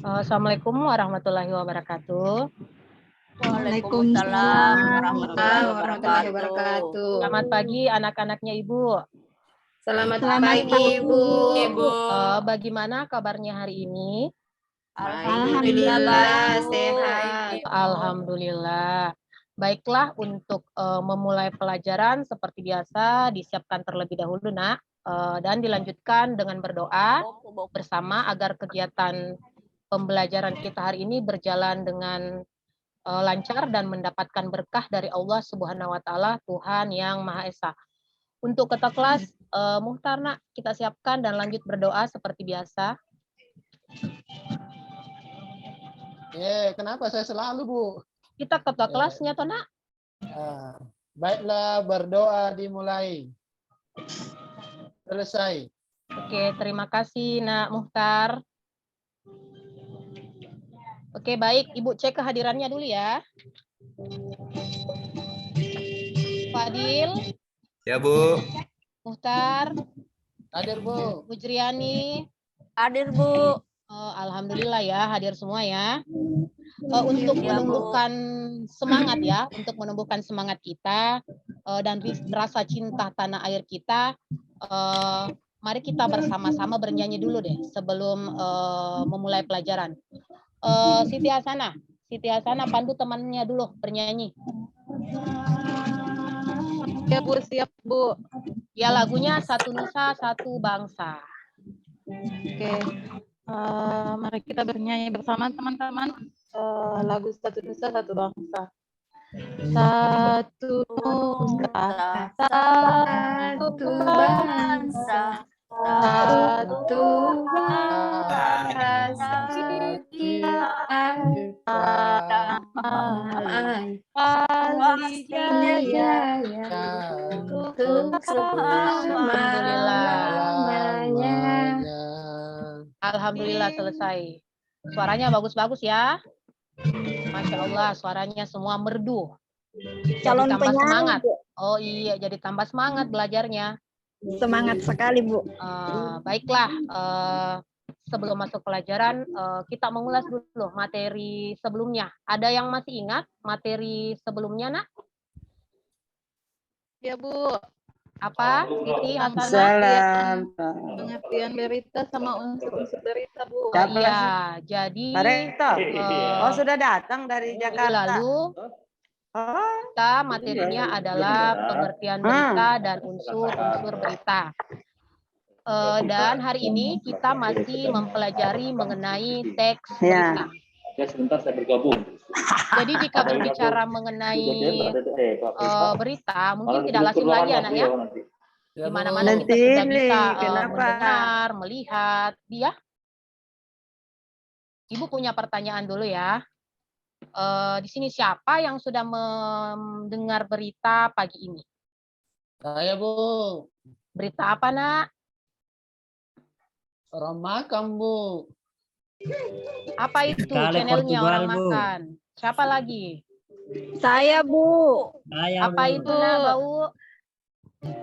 Assalamualaikum warahmatullahi wabarakatuh. Waalaikumsalam warahmatullahi wabarakatuh. Selamat pagi anak-anaknya Ibu. Selamat pagi, Ibu. Bagaimana kabarnya hari ini? Alhamdulillah sehat. Alhamdulillah. Baiklah, untuk memulai pelajaran seperti biasa disiapkan terlebih dahulu, Nak, dan dilanjutkan dengan berdoa bersama agar kegiatan pembelajaran kita hari ini berjalan dengan lancar dan mendapatkan berkah dari Allah Subhanahu wa taala, Tuhan yang Maha Esa. Untuk ketua kelas, Muhtar, Nak, kita siapkan dan lanjut berdoa seperti biasa. Kenapa saya selalu, Bu? Kita ketua kelasnya, toh, Nak. Baiklah, berdoa dimulai. Selesai. Oke, terima kasih, Nak Muhtar. Oke, baik. Ibu cek kehadirannya dulu ya. Fadil. Ya, Bu. Muhtar. Hadir, Bu. Bu Jriani. Hadir, Bu. Alhamdulillah ya, hadir semua ya. Untuk menumbuhkan semangat ya, untuk menumbuhkan semangat kita dan rasa cinta tanah air kita, mari kita bersama-sama bernyanyi dulu deh sebelum memulai pelajaran. Siti Hasanah pandu temannya dulu bernyanyi. Ya, Bu, siap, Bu. Ya, lagunya Satu Nusa Satu Bangsa. Oke. Mari kita bernyanyi bersama teman-teman lagu Satu Nusa Satu Bangsa. Satu nusa, satu bangsa, satu bahasa pasti jaya untuk selama-lamanya. Alhamdulillah selesai. Suaranya bagus-bagus ya. Masya Allah, suaranya semua merdu. Jadi tambah semangat. Oh iya, jadi tambah semangat belajarnya. Semangat sekali, Bu. Baiklah, sebelum masuk pelajaran, kita mengulas dulu materi sebelumnya. Ada yang masih ingat materi sebelumnya, Nak? Ya, Bu. Apa? Siti Hasanah? Salam. Pengertian berita sama unsur-unsur berita, Bu. Oh, iya, jadi sudah datang dari Jakarta. lalu kita materinya adalah pengertian berita dan unsur-unsur berita. Dan hari ini kita masih mempelajari mengenai teks berita. Ya, sebentar saya bergabung. Jadi jika berbicara mengenai berita, mungkin tidak lazim lagi anak ya. Di mana-mana kita sudah bisa mendengar, melihat. Ya. Ibu punya pertanyaan dulu ya. Di sini siapa yang sudah mendengar berita pagi ini? Saya, Bu. Berita apa, Nak? Orang makan, Bu. Apa itu channelnya orang makan? Siapa lagi? Saya, Bu. Apa itu, Nak, Bau?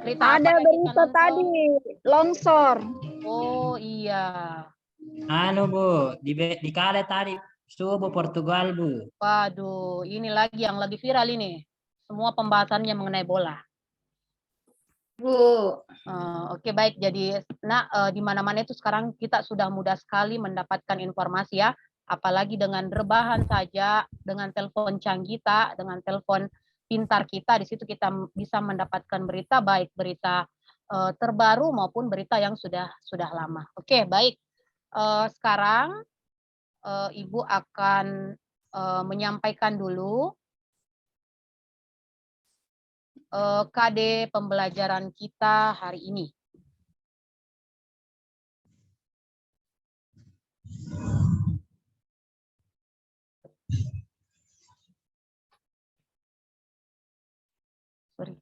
Berita Ada apa yang kita berita nonton? tadi, longsor. Oh iya. Bu, di kale tadi subuh Portugal, Bu. Waduh, ini lagi yang lagi viral ini. Semua pembahasannya mengenai bola. Bu. Oke, baik. Jadi, di mana-mana itu sekarang kita sudah mudah sekali mendapatkan informasi ya. Apalagi dengan rebahan saja, dengan telepon canggih kita, dengan telepon pintar kita, di situ kita bisa mendapatkan berita, baik berita terbaru maupun berita yang sudah lama. Oke, baik. Sekarang Ibu akan menyampaikan dulu KD pembelajaran kita hari ini. Sorry.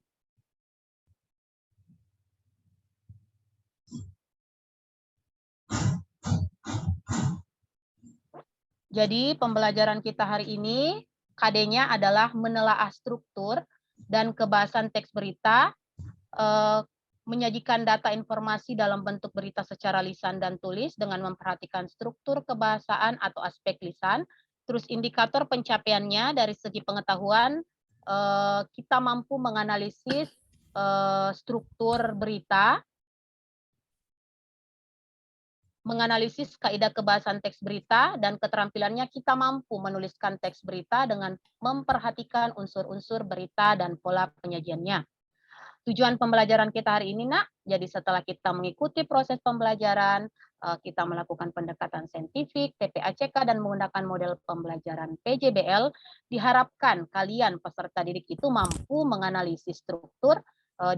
Jadi pembelajaran kita hari ini KD-nya adalah menelaah struktur dan kebahasan teks berita, menyajikan data informasi dalam bentuk berita secara lisan dan tulis dengan memperhatikan struktur kebahasaan atau aspek lisan. Terus indikator pencapaiannya dari segi pengetahuan, kita mampu menganalisis struktur berita, menganalisis kaidah kebahasaan teks berita, dan keterampilannya kita mampu menuliskan teks berita dengan memperhatikan unsur-unsur berita dan pola penyajiannya. Tujuan pembelajaran kita hari ini, Nak, jadi setelah kita mengikuti proses pembelajaran, kita melakukan pendekatan saintifik, TPACK, dan menggunakan model pembelajaran PJBL, diharapkan kalian peserta didik itu mampu menganalisis struktur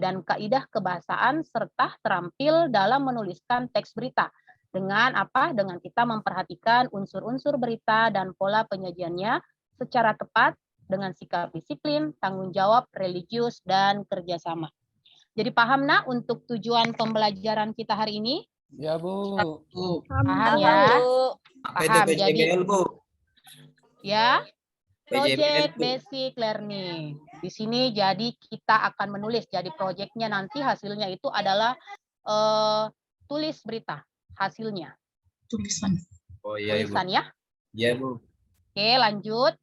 dan kaidah kebahasaan serta terampil dalam menuliskan teks berita. Dengan apa? Dengan kita memperhatikan unsur-unsur berita dan pola penyajiannya secara tepat dengan sikap disiplin, tanggung jawab, religius, dan kerjasama. Jadi paham, Nak, untuk tujuan pembelajaran kita hari ini? Ya, Bu. Paham ya? Paham. Jadi PJBL, Bu. ya, PJBL, project Bu. basic learning. Di sini jadi kita akan menulis. Jadi proyeknya nanti hasilnya itu adalah tulis berita hasilnya. Tulisan. Oh iya, Ibu. Tulisan ya. Iya, Bu. Oke, lanjut.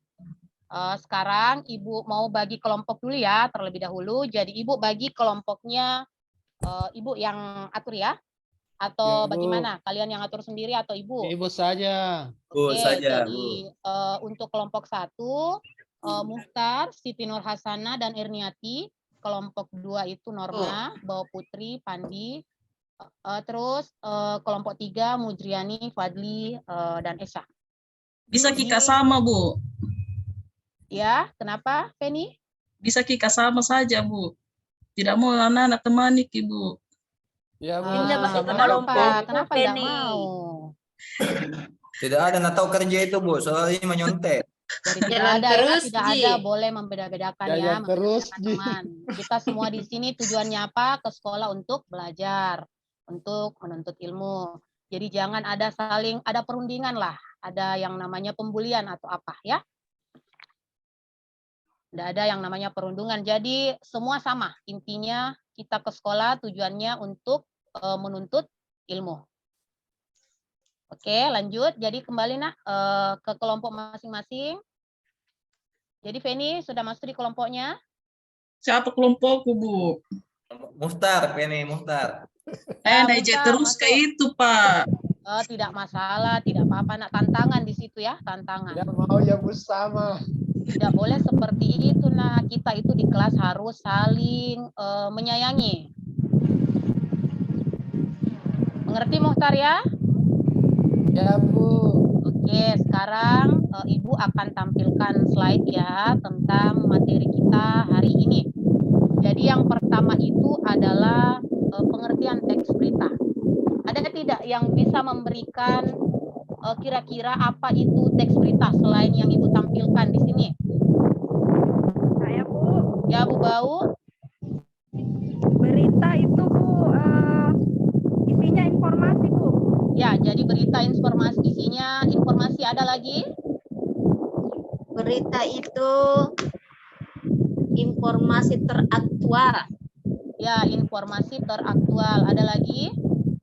Sekarang Ibu mau bagi kelompok dulu ya terlebih dahulu. Jadi Ibu bagi kelompoknya, Ibu yang atur ya? Atau Ya, Bu. bagaimana? Kalian yang atur sendiri atau Ibu? Ibu saja. Bu Oke, saja, jadi Bu. untuk kelompok 1, Muhtar, Siti Nur Hasana, dan Irniati. Kelompok 2 itu Norma, Bawa Putri, Pandi. Terus kelompok 3 Mujriani, Fadli, dan Esa. Bisa Kika sama, Bu. Ya, kenapa, Feni? Bisa Kika sama saja, Bu. Tidak mau anak-anak temani, Ibu. Ya, Bu. Kenapa tidak mau? Tidak ada, nggak tahu kerja itu, Bu. Soalnya menyontek. Jadi tidak Jalan ada, terus, tidak Ji. ada boleh membeda-bedakan ya, Jalan terus, membeda-bedakan Ji. teman. Kita semua di sini tujuannya apa? Ke sekolah untuk belajar, untuk menuntut ilmu. Jadi jangan ada ada perundingan lah, ada yang namanya pembulian atau apa ya. Tidak ada yang namanya perundungan. Jadi semua sama. Intinya kita ke sekolah tujuannya untuk menuntut ilmu. Oke, lanjut. Jadi kembali ke kelompok masing-masing. Jadi Feni sudah masuk di kelompoknya. Siapa kelompokku, Bu? Muhtar, Penny, Muhtar. Naik terus masuk. ke itu, Pak. Tidak masalah, tidak apa-apa. Nak tantangan di situ ya, tantangan. Ya mau ya, Bu, sama. Tidak boleh seperti itu. Nah, kita itu di kelas harus saling menyayangi. Mengerti, Muhtar ya? Ya, Bu. Oke, sekarang Ibu akan tampilkan slide ya tentang materi kita hari ini. Jadi yang pertama itu adalah pengertian teks berita. Ada tidak yang bisa memberikan kira-kira apa itu teks berita selain yang Ibu tampilkan di sini? Saya, Bu. Ya, Bu Bau. Berita itu, Bu, isinya informasi, Bu. Ya, jadi berita informasi isinya informasi ada lagi? Berita itu informasi teraktual. Ya, informasi teraktual. Ada lagi?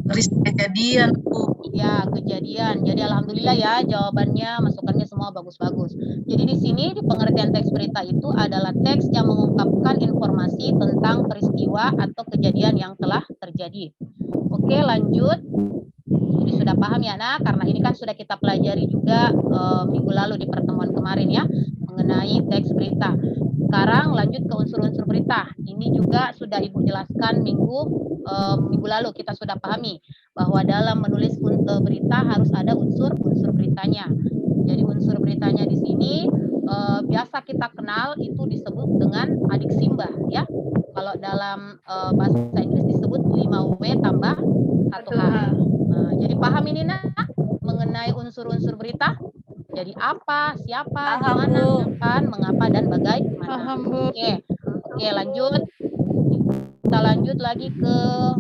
Terus kejadian, Bu. Ya, kejadian. Jadi alhamdulillah ya jawabannya, masukannya semua bagus-bagus. Jadi di sini di pengertian teks berita itu adalah teks yang mengungkapkan informasi tentang peristiwa atau kejadian yang telah terjadi. Oke, lanjut. Jadi sudah paham ya, Nak? Karena ini kan sudah kita pelajari juga minggu lalu di pertemuan kemarin ya, mengenai teks berita. Sekarang lanjut ke unsur-unsur berita. Ini juga sudah Ibu jelaskan minggu lalu kita sudah pahami bahwa dalam menulis berita harus ada unsur-unsur beritanya. Jadi unsur beritanya di sini biasa kita kenal itu disebut dengan adik simbah ya. Kalau dalam bahasa Inggris disebut 5W tambah 1H. Nah, jadi paham ini Nak mengenai unsur-unsur berita? Jadi apa, siapa, di mana, kapan, mengapa, dan bagaimana. Paham, Bu. Oke, lanjut. Kita lanjut lagi ke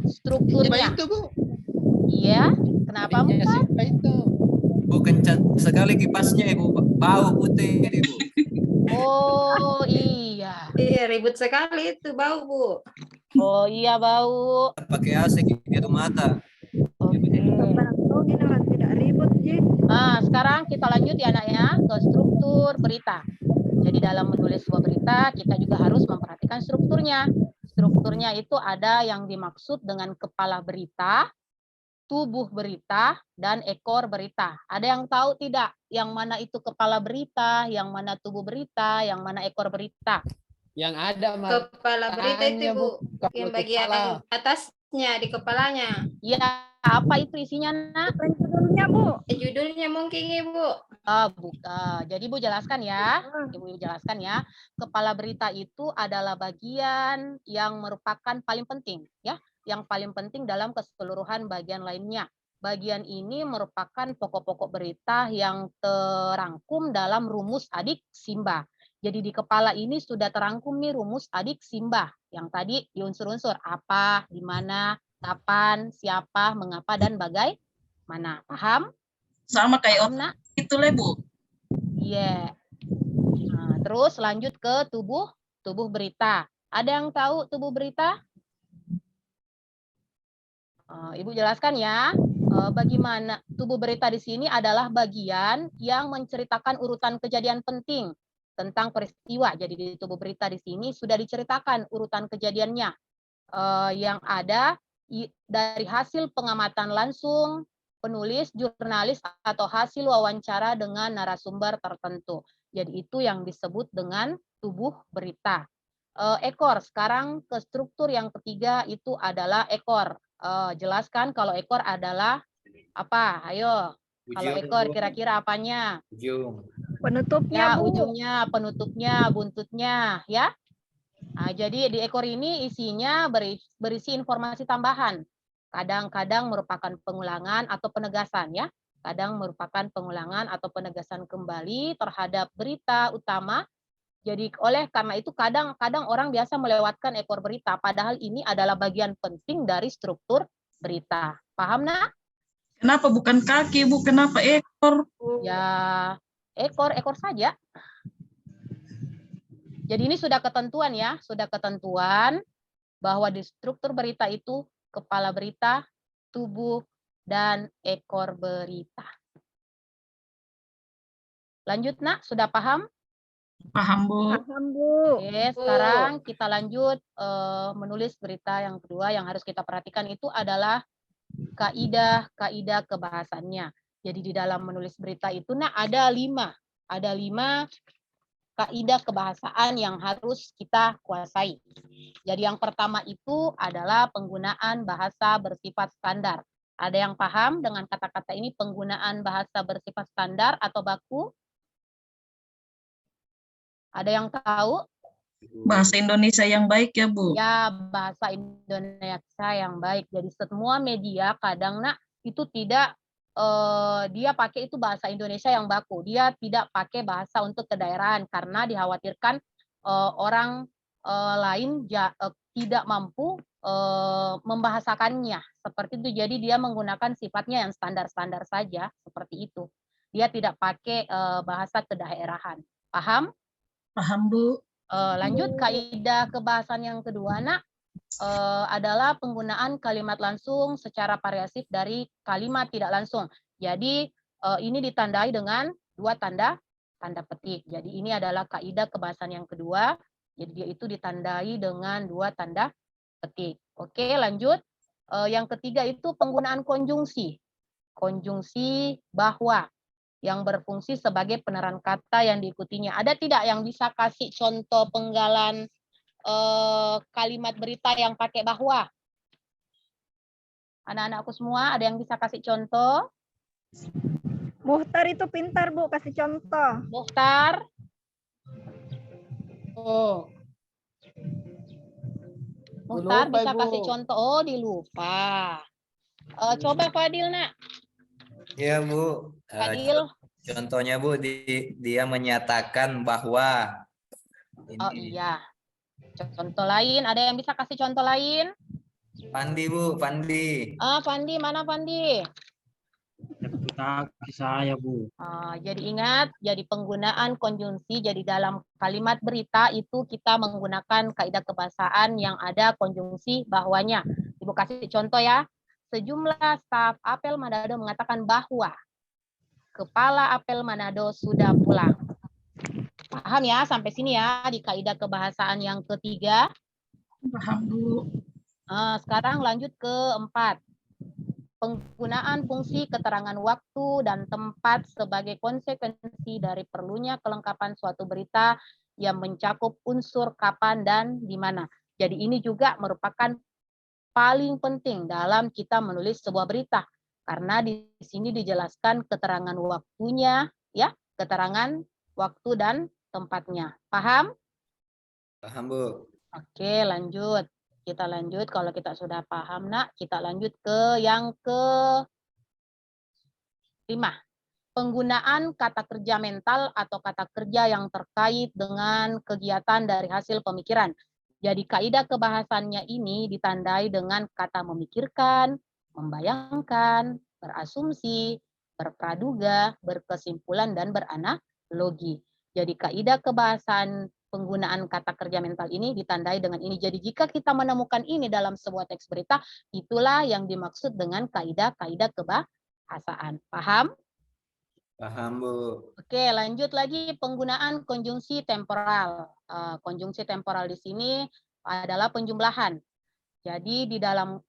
strukturnya. Itu, Bu. Iya, kenapa Adiknya Muhtar? siapa itu? Bu, kencang sekali kipasnya, Ibu. Bau putih, Ibu. Oh iya. Iya, ribut sekali itu, bau, Bu. Oh iya bau. Pakai AC gitu mata. Oke. Oh, ini orang tidak ribut, Ji. Nah, sekarang kita lanjut ya anak ya ke struktur berita. Jadi dalam menulis sebuah berita kita juga harus memperhatikan strukturnya. Strukturnya itu ada yang dimaksud dengan kepala berita, tubuh berita, dan ekor berita. Ada yang tahu tidak yang mana itu kepala berita, yang mana tubuh berita, yang mana ekor berita? Yang ada Kepala berita itu, matanya, Bu. Kalau Yang bagian kepala. atasnya di kepalanya. Ya, apa itu isinya, Nak? Bukan judulnya, Bu. Judulnya mungkin, Ibu. Bukan. Jadi Ibu jelaskan ya. Ibu jelaskan ya. Kepala berita itu adalah bagian yang merupakan paling penting, ya. Yang paling penting dalam keseluruhan bagian lainnya. Bagian ini merupakan pokok-pokok berita yang terangkum dalam rumus adik Simba. Jadi di kepala ini sudah terangkum nih rumus adik Simba. Yang tadi di unsur-unsur apa, di mana, kapan, siapa, mengapa, dan bagaimana. Paham? Sama kayak Paham, Nak? itu lah, Bu. Iya. Nah, terus lanjut ke tubuh berita. Ada yang tahu tubuh berita? Ibu jelaskan ya. Bagaimana tubuh berita di sini adalah bagian yang menceritakan urutan kejadian penting tentang peristiwa. Jadi di tubuh berita di sini sudah diceritakan urutan kejadiannya yang ada dari hasil pengamatan langsung penulis, jurnalis, atau hasil wawancara dengan narasumber tertentu. Jadi itu yang disebut dengan tubuh berita. Ekor, sekarang ke struktur yang ketiga itu adalah ekor. Jelaskan kalau ekor adalah apa? Ayo, kalau Ujung, ekor Bu. kira-kira apanya? Ujung. Penutupnya, Ya, Bu. ujungnya, penutupnya, buntutnya, ya. Nah, jadi di ekor ini isinya berisi informasi tambahan. Kadang-kadang merupakan pengulangan atau penegasan ya. Kadang merupakan pengulangan atau penegasan kembali terhadap berita utama. Jadi karena itu kadang-kadang orang biasa melewatkan ekor berita, padahal ini adalah bagian penting dari struktur berita. Paham, Nak? Kenapa bukan kaki, Bu? Kenapa ekor? Ya, ekor saja. Jadi ini sudah ketentuan ya, sudah ketentuan bahwa di struktur berita itu kepala berita, tubuh, dan ekor berita. Lanjut, Nak, sudah paham? Paham, Bu. Paham, Bu. Oke, sekarang kita lanjut menulis berita yang kedua yang harus kita perhatikan itu adalah kaidah kebahasannya. Jadi di dalam menulis berita itu ada lima kaidah kebahasaan yang harus kita kuasai. Jadi yang pertama itu adalah penggunaan bahasa bersifat standar. Ada yang paham dengan kata-kata ini, penggunaan bahasa bersifat standar atau baku? Ada yang tahu? Bahasa Indonesia yang baik ya, Bu. Ya, bahasa Indonesia yang baik. Jadi semua media kadang itu tidak dia pakai itu bahasa Indonesia yang baku. Dia tidak pakai bahasa untuk kedaerahan karena dikhawatirkan orang lain tidak mampu membahasakannya. Seperti itu. Jadi dia menggunakan sifatnya yang standar-standar saja seperti itu. Dia tidak pakai bahasa kedaerahan. Paham? Paham, Bu. Lanjut kaidah kebahasan yang kedua, adalah penggunaan kalimat langsung secara variatif dari kalimat tidak langsung. Jadi ini ditandai dengan dua tanda petik. Jadi ini adalah kaidah kebahasan yang kedua. Jadi dia itu ditandai dengan dua tanda petik. Oke, lanjut. Yang ketiga itu penggunaan konjungsi. Konjungsi bahwa yang berfungsi sebagai peneran kata yang diikutinya. Ada tidak yang bisa kasih contoh penggalan kalimat berita yang pakai bahwa? Anak-anakku semua, ada yang bisa kasih contoh? Muhtar itu pintar, Bu. Kasih contoh. Muhtar? Oh, Muhtar lupa, bisa Ibu. kasih contoh. Oh, dilupa. Coba Fadil, Ya, Bu. Fadil. Contohnya, Bu, dia menyatakan bahwa Oh iya. Contoh lain, ada yang bisa kasih contoh lain? Pandi, Bu, Pandi. Fandi, mana Fandi? kaki saya, Bu. Jadi ingat, jadi penggunaan konjungsi, jadi dalam kalimat berita itu kita menggunakan kaidah kebahasaan yang ada konjungsi bahwanya. Ibu kasih contoh ya. Sejumlah staf apel Manado mengatakan bahwa kepala apel Manado sudah pulang. Paham ya sampai sini ya di kaidah kebahasaan yang ketiga. Paham, Bu. Sekarang lanjut ke 4. Penggunaan fungsi keterangan waktu dan tempat sebagai konsekuensi dari perlunya kelengkapan suatu berita yang mencakup unsur kapan dan di mana. Jadi ini juga merupakan paling penting dalam kita menulis sebuah berita. Karena di sini dijelaskan keterangan waktunya, ya, keterangan waktu dan tempatnya. Paham? Paham, Bu. Oke, lanjut. Kita lanjut, kalau kita sudah paham, Nak, kita lanjut ke yang ke-5. Penggunaan kata kerja mental atau kata kerja yang terkait dengan kegiatan dari hasil pemikiran. Jadi kaidah kebahasannya ini ditandai dengan kata memikirkan, membayangkan, berasumsi, berpraduga, berkesimpulan, dan beranalogi. Jadi kaidah kebahasan penggunaan kata kerja mental ini ditandai dengan ini. Jadi jika kita menemukan ini dalam sebuah teks berita, itulah yang dimaksud dengan kaidah-kaidah kebahasaan. Paham? Paham, Bu. Oke, lanjut lagi penggunaan konjungsi temporal. Konjungsi temporal di sini adalah penjumlahan. Jadi di dalam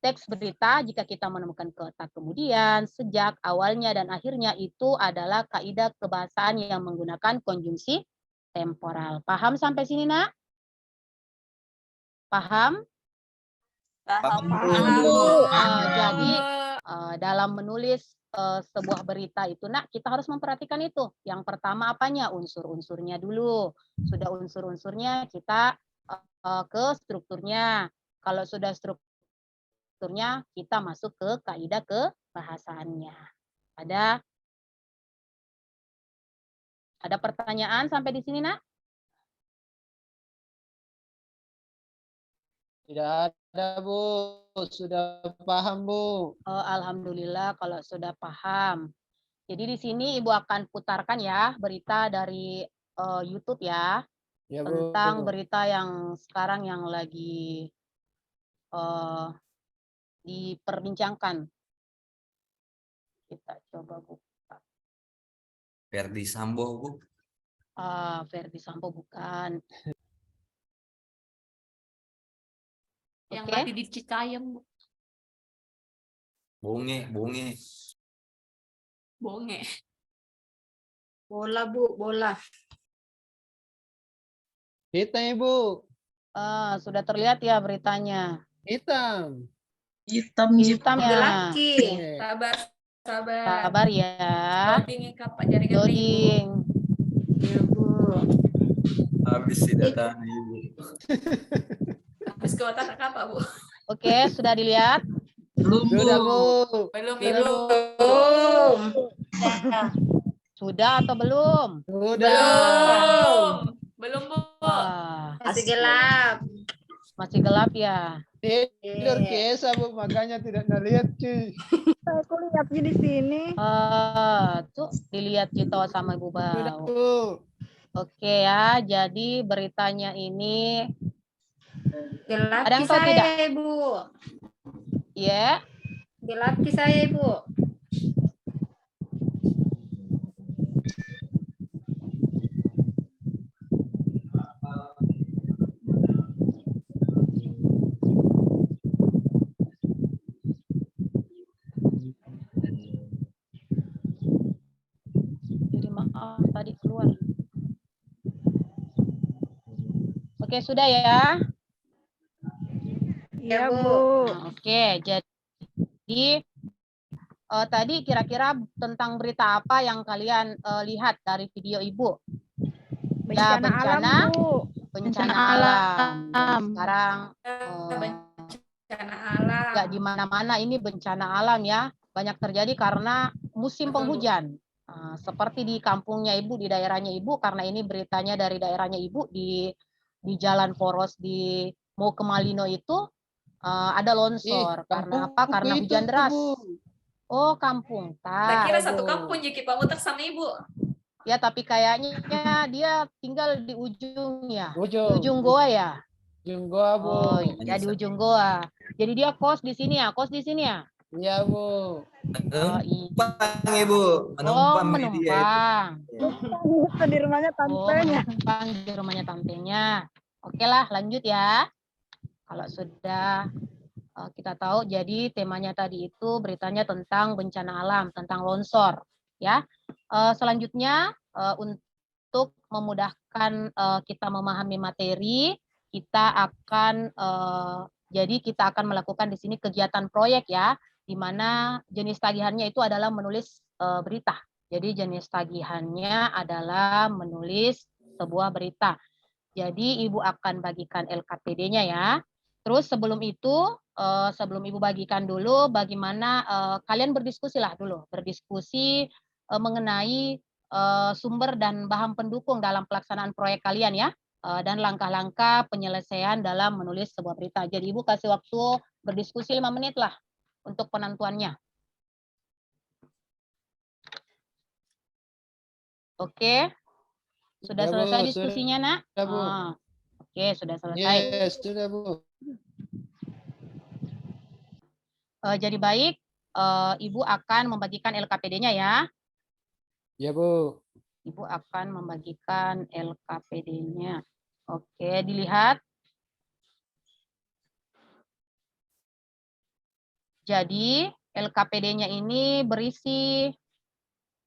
teks berita, jika kita menemukan kata kemudian, sejak, awalnya, dan akhirnya, itu adalah kaidah kebahasaan yang menggunakan konjungsi temporal. Paham sampai sini, Nak? Paham? Paham, Bu. Jadi dalam menulis sebuah berita itu, Nak, kita harus memperhatikan itu. Yang pertama apanya? Unsur-unsurnya dulu. Sudah unsur-unsurnya, kita ke strukturnya. Kalau sudah strukturnya, kita masuk ke kaidah kebahasaannya. Ada pertanyaan sampai di sini, Nak? Tidak ada, Bu. Sudah paham, Bu. Alhamdulillah kalau sudah paham. Jadi di sini Ibu akan putarkan ya berita dari YouTube ya, Ya, Bu. tentang berita yang sekarang yang lagi diperbincangkan. Kita coba buka. Ferdi Sambo, Bu. Ferdi Sambo bukan. Yang Oke. mati di Citayam, Bu. Bonge. Bonge. Bola, Bu, bola. Hitam, Ibu. Sudah terlihat ya beritanya. Hitam. Hitam, Jip. Hitam ya. Laki. Oke. Sabar, sabar. Sabar ya. Loading kapak jaringan Ibu. Loading. Ya, Bu. Habis si data Ibu. Habis ke otak kapak, Bu. Oke, sudah dilihat? Belum, Bu. Sudah, Bu. Belum, Sudah, Ibu. Bu. Sudah atau belum? Sudah. Belum, Bu. Masih gelap. Masih gelap ya. Tidur Kiesa, Bu. Makanya tidak lihat, cuy. Aku lihatnya di sini. Tuh dilihat Cito sama Ibu Sudah, Bau. Bu. Oke ya, jadi beritanya ini Gelap Ada yang ki tahu saya, tidak? Ibu. ya, Gelap ki saya, Ibu. jadi maaf tadi keluar. Oke, sudah ya. Iya, Bu. Bu. Oke, jadi tadi kira-kira tentang berita apa yang kalian lihat dari video Ibu? Ya, Bencana alam, Bu. bencana Bencana alam. Dan alam. sekarang Bencana alam. nggak di mana-mana ini bencana alam ya. Banyak terjadi karena musim Betul, Bu. penghujan. Seperti di kampungnya Ibu, di daerahnya Ibu, karena ini beritanya dari daerahnya Ibu di Jalan Poros di mau ke Malino itu ada longsor. Karena apa? Karena Kampungku hujan itu, deras. Bu. Oh, kampung. Tak kira Tas. satu kampung jadi Pak Mutar sama Ibu. Ya, tapi kayaknya dia tinggal di ujung ya. Di Ujung. ujung goa ya. Ujung gua, Bu. Oh, ya di ujung goa. Jadi dia kos di sini ya, kos di sini ya. Iya, Bu. Oh, Menumpang Ibu, Oh, menumpang di dia itu. menumpang. Itu di rumahnya Oh, tantenya. menumpang di rumahnya tantenya. Oke lah, lanjut ya. Kalau sudah kita tahu, jadi temanya tadi itu beritanya tentang bencana alam, tentang longsor. Ya, selanjutnya untuk memudahkan kita memahami materi, kita akan kita akan melakukan di sini kegiatan proyek ya, di mana jenis tagihannya itu adalah menulis berita. Jadi jenis tagihannya adalah menulis sebuah berita. Jadi Ibu akan bagikan LKPD-nya ya. Terus sebelum itu, sebelum Ibu bagikan dulu, bagaimana kalian berdiskusi lah dulu. Berdiskusi mengenai sumber dan bahan pendukung dalam pelaksanaan proyek kalian ya. Dan langkah-langkah penyelesaian dalam menulis sebuah berita. Jadi Ibu kasih waktu berdiskusi 5 menit lah untuk penentuannya. Oke. Sudah Ya, Bu, selesai diskusinya, Nak? sudah, Bu. Oke, sudah selesai. Yes, sudah, Bu. Jadi baik, Ibu akan membagikan LKPD-nya ya. Ya, Bu. Ibu akan membagikan LKPD-nya. Oke, dilihat. Jadi LKPD-nya ini berisi,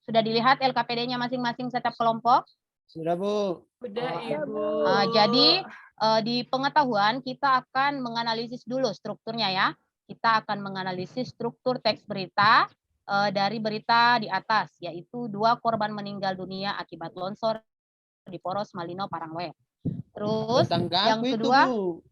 sudah dilihat LKPD-nya masing-masing setiap kelompok? Sudah, Bu. Udah Ibu. Jadi di pengetahuan kita akan menganalisis dulu strukturnya ya. Kita akan menganalisis struktur teks berita dari berita di atas, yaitu 2 korban meninggal dunia akibat longsor di Poros Malino Parangwe. Terus Tetangga yang aku kedua, itu, Bu.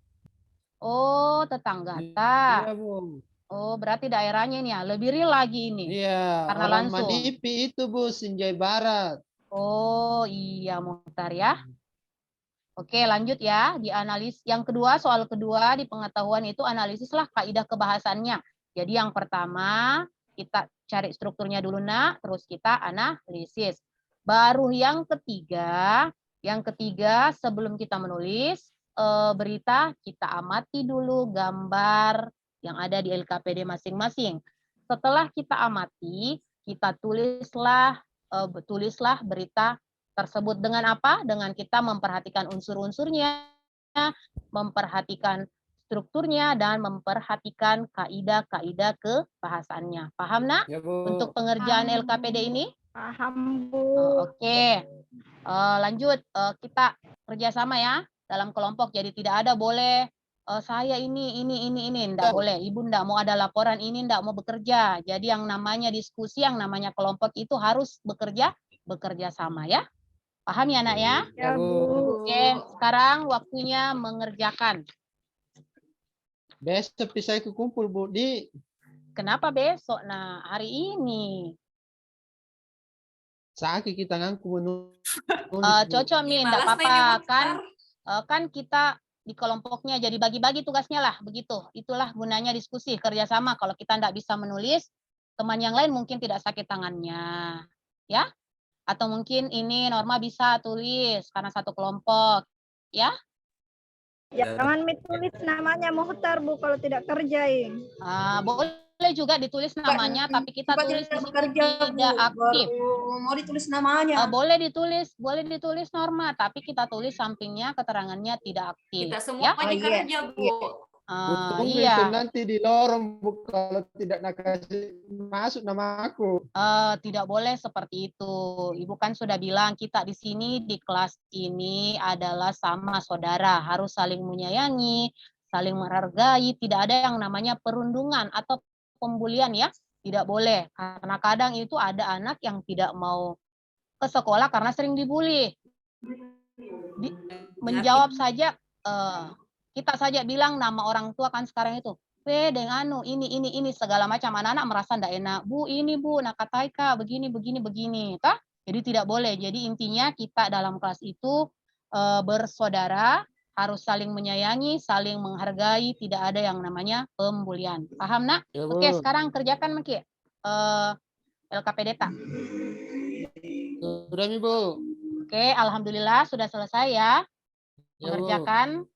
oh tetangga. Iya, Bu. Oh berarti daerahnya ini ya lebih real lagi ini. Iya, Karena orang langsung. Manipi itu, Bu, Sinjai Barat. Oh iya Muhtar ya. Oke lanjut ya, dianalis. Yang kedua, soal kedua di pengetahuan itu analisislah kaidah kebahasannya. Jadi yang pertama kita cari strukturnya dulu nak, terus kita analisis. Baru yang ketiga sebelum kita menulis berita, kita amati dulu gambar yang ada di LKPD masing-masing. Setelah kita amati, kita tulislah berita tersebut dengan apa? Dengan kita memperhatikan unsur-unsurnya, memperhatikan strukturnya, dan memperhatikan kaidah-kaidah kebahasannya. Paham nak? Ya, Bu. Untuk pengerjaan LKPD ini? Paham, Bu. Oke. Lanjut, kita kerjasama ya dalam kelompok. Jadi tidak ada boleh saya ini, enggak boleh. Ibu enggak mau ada laporan ini, enggak mau bekerja. Jadi yang namanya diskusi, yang namanya kelompok itu harus bekerja sama ya. Paham ya, Nak ya? Ya, Bu. Oke, sekarang waktunya mengerjakan. Besok bisa ikut kumpul, Bu. Kenapa besok? Nah, hari ini. Sakit kita ngangku menulis. Bu. Cocok, Min. Enggak Malas apa-apa. mainnya, Kan kita di kelompoknya jadi bagi-bagi tugasnya lah. Begitu. Itulah gunanya diskusi, kerjasama. Kalau kita enggak bisa menulis, teman yang lain mungkin tidak sakit tangannya. Ya? Atau mungkin ini Norma bisa tulis karena satu kelompok. Ya? Jangan tulis namanya Muhtar, Bu, kalau tidak kerjain. Boleh juga ditulis namanya, tapi kita tulis di situ tidak aktif. Mau ditulis namanya. Boleh ditulis Norma, tapi kita tulis sampingnya keterangannya tidak aktif. Kita semua kerja, Bu. Tunggu Iya. itu nanti di lorong, Bu, kalau tidak nak kasih masuk nama aku. Tidak boleh seperti itu. Ibu kan sudah bilang kita di sini di kelas ini adalah sama saudara, harus saling menyayangi, saling menghargai, tidak ada yang namanya perundungan atau pembulian ya. Tidak boleh. Karena kadang itu ada anak yang tidak mau ke sekolah karena sering dibully. Menjawab saja kita saja bilang nama orang tua kan sekarang itu, dengan ini segala macam, anak-anak merasa enggak enak. Bu, ini Bu, nakataika begini. Toh? Jadi tidak boleh. Jadi intinya kita dalam kelas itu bersaudara, harus saling menyayangi, saling menghargai, tidak ada yang namanya pembulian. Paham, Nak? Ya, Bu. Oke, sekarang kerjakan, Maki. LKPD tak? Sudah Mi Bu. Oke, alhamdulillah sudah selesai ya Ya, Bu. mengerjakan.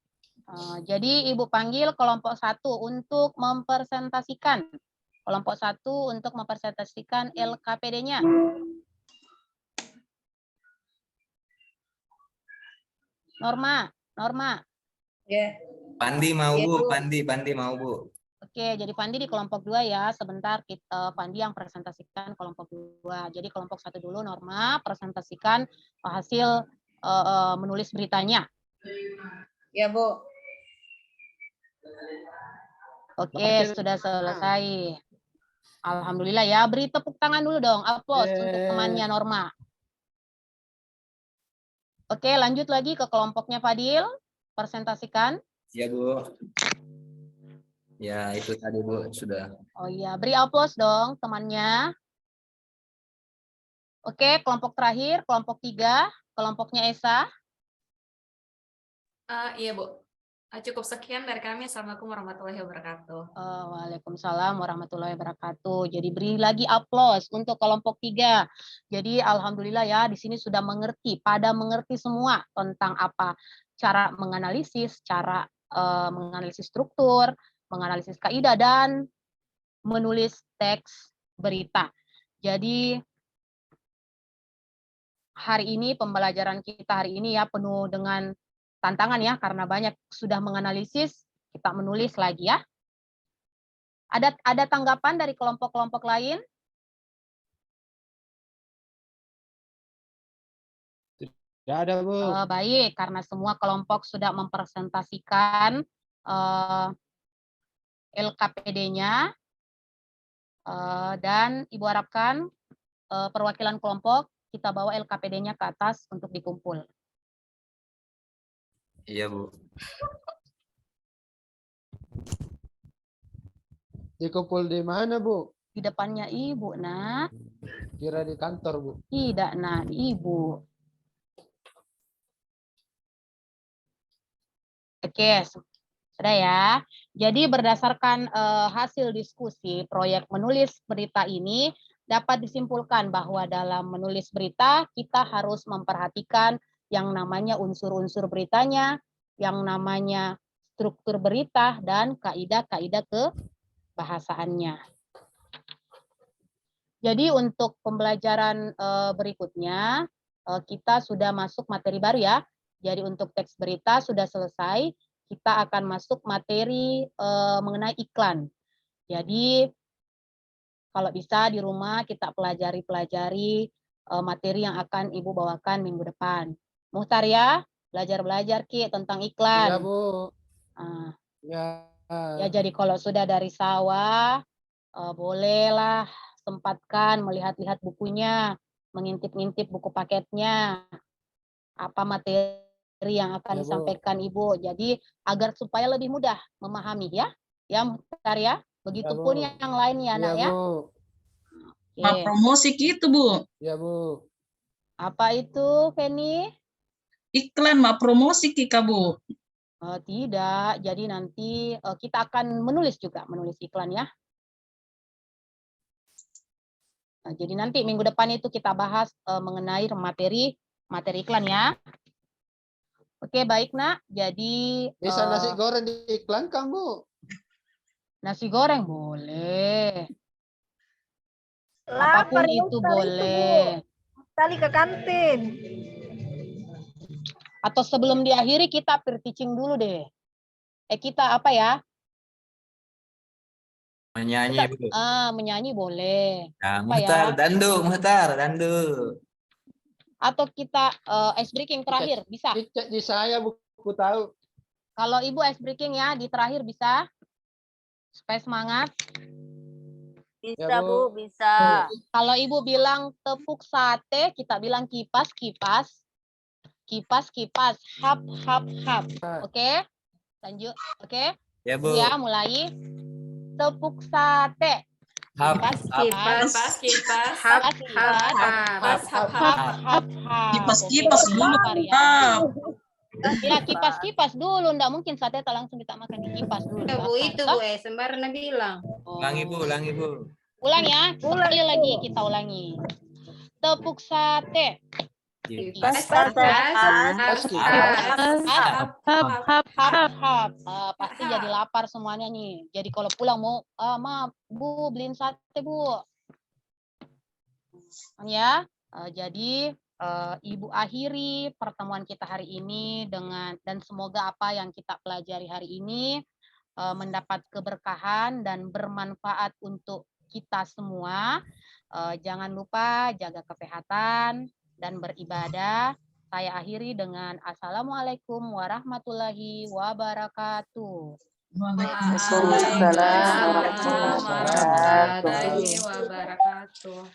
Jadi Ibu panggil kelompok 1 untuk mempresentasikan. Kelompok 1 untuk mempresentasikan LKPD-nya. Norma. Ya. Pandi mau Iya, Bu, Bu. Pandi mau Bu. Oke, jadi Pandi di kelompok 2 ya. Sebentar kita Pandi yang presentasikan kelompok 2. Jadi kelompok 1 dulu Norma presentasikan hasil menulis beritanya. Ya, Bu. Oke, sudah selesai. Alhamdulillah ya. Beri tepuk tangan dulu dong. Aplaus untuk temannya Norma. Oke, lanjut lagi ke kelompoknya Fadil. Presentasikan. Ya Bu. Ya itu tadi Bu sudah. Oh iya, beri aplaus dong temannya. Oke, kelompok terakhir, kelompok 3, kelompoknya Esa. Iya Bu. Cukup sekian dari kami. Assalamualaikum warahmatullahi wabarakatuh. Waalaikumsalam warahmatullahi wabarakatuh. Jadi beri lagi aplaus untuk kelompok 3. Jadi alhamdulillah ya di sini sudah pada mengerti semua tentang apa cara menganalisis, menganalisis struktur, menganalisis kaidah dan menulis teks berita. Jadi hari ini pembelajaran kita hari ini ya penuh dengan tantangan ya karena banyak sudah menganalisis, kita menulis lagi ya. Ada tanggapan dari kelompok-kelompok lain? Tidak ada Bu. Baik, karena semua kelompok sudah mempresentasikan LKPD-nya dan Ibu harapkan perwakilan kelompok kita bawa LKPD-nya ke atas untuk dikumpul. Iya Bu. Dikumpul di mana Bu? Di depannya Ibu, Nak. Kira di kantor Bu. Tidak, Nak, Ibu. Oke, sudah ya. Jadi berdasarkan hasil diskusi proyek menulis berita ini, dapat disimpulkan bahwa dalam menulis berita, kita harus memperhatikan yang namanya unsur-unsur beritanya, yang namanya struktur berita, dan kaidah-kaidah kebahasaannya. Jadi untuk pembelajaran berikutnya, kita sudah masuk materi baru ya. Jadi untuk teks berita sudah selesai, kita akan masuk materi mengenai iklan. Jadi kalau bisa di rumah kita pelajari materi yang akan Ibu bawakan minggu depan. Muhtar ya, belajar Ki tentang iklan. Iya Bu. Ya, Ya. jadi kalau sudah dari sawah, bolehlah sempatkan melihat-lihat bukunya, mengintip-ngintip buku paketnya, apa materi yang akan Ya, Bu. disampaikan Ibu. Jadi agar supaya lebih mudah memahami ya. Ya, Muhtar ya. Begitupun Ya, Bu. yang lainnya, Nak ya. Bu. Mak promosi gitu Bu. Ya Bu. Apa itu, Feni? Iklan mak promosi Kika Bu. Tidak, jadi nanti kita akan menulis iklan ya. Jadi nanti minggu depan itu kita bahas mengenai materi iklan ya. Oke, baik Nak. Jadi Bisa nasi goreng diiklankan Bu. nasi goreng boleh. Lapar Apapun ya, itu Ustaz, boleh. Bu. Kali ke kantin. Atau sebelum diakhiri kita teaching dulu deh. Kita apa ya? Menyanyi Bu. Menyanyi boleh. Nah, Apa Muhtar, ya? dandu. Atau kita ice breaking terakhir bisa. Dicek di saya buku tahu. Kalau Ibu ice breaking ya di terakhir bisa. Supaya semangat. Bisa Ya, Bu. Bu, bisa. Kalau Ibu bilang tepuk sate, kita bilang kipas. Hap. Oke? Lanjut. Oke? Ya Bu. Ya, mulai. Tepuk sate. Hap. Kipas. Hap. Kipas dulu. Ya, kipas dulu. Nggak mungkin sate tak langsung kita makan di kipas dulu. Bu, itu Bu, sembarang bilang. Oh. Ulangi Bu. Ulang ya. Ulang, Sekali lagi Bu. kita ulangi. Tepuk sate. Pas-pasan. Hap. Pasti jadi lapar semuanya nih. Jadi kalau pulang mau, maaf Bu, beliin sate Bu. Ya, jadi Ibu akhiri pertemuan kita hari ini dengan dan semoga apa yang kita pelajari hari ini mendapat keberkahan dan bermanfaat untuk kita semua. Jangan lupa jaga kesehatan dan beribadah. Saya akhiri dengan Assalamualaikum warahmatullahi wabarakatuh. Waalaikumsalam warahmatullahi wabarakatuh.